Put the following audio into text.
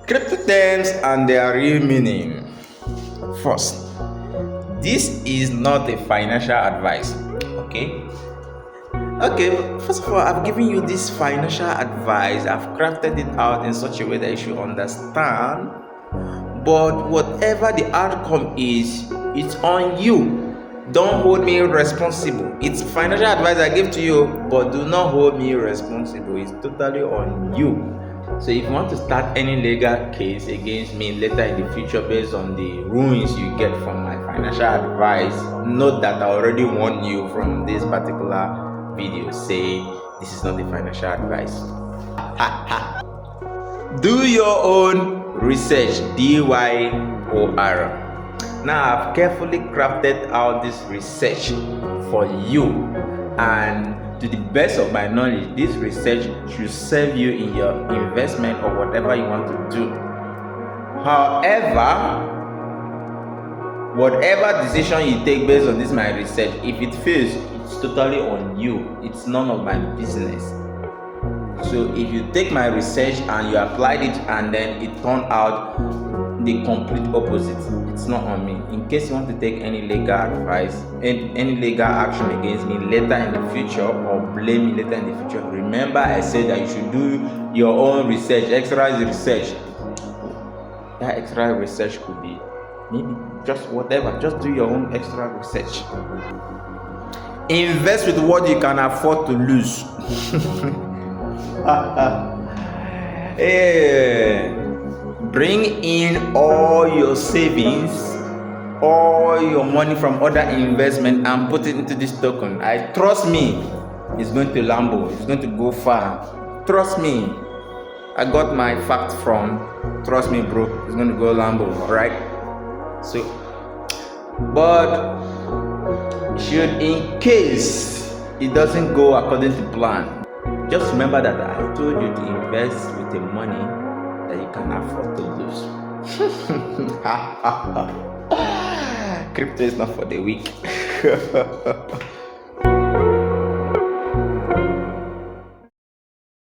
Crypto terms and their real meaning. First, this is not a financial advice. Okay, first of all, I've given you this financial advice. I've crafted it out in such a way that you should understand. But whatever the outcome is, it's on you. Don't hold me responsible. It's financial advice I give to you, but do not hold me responsible. It's totally on you. So if you want to start any legal case against me later in the future based on the rulings you get from my financial advice, note that I already warned you from this particular video saying this is not a financial advice. Do your own research. DYOR. Now I've carefully crafted out this research for you, and to the best of my knowledge, this research should serve you in your investment or whatever you want to do. However, whatever decision you take based on this my research, if it fails, it's totally on you. It's none of my business. So if you take my research and you applied it and then it turned out the complete opposite, it's not on me. In case you want to take any legal advice and any legal action against me later in the future or blame me later in the future, remember I said that you should do your own research, extra research. That extra research could be maybe just whatever, just do your own extra research. Invest with what you can afford to lose. Hey, bring in all your savings, all your money from other investment and put it into this token. Trust me, it's going to Lambo, it's going to go far. Trust me, I got my facts from, trust me bro, it's going to go Lambo, alright? So, but should in case it doesn't go according to plan, just remember that I told you to invest with the money that you can afford to lose. Crypto is not for the weak.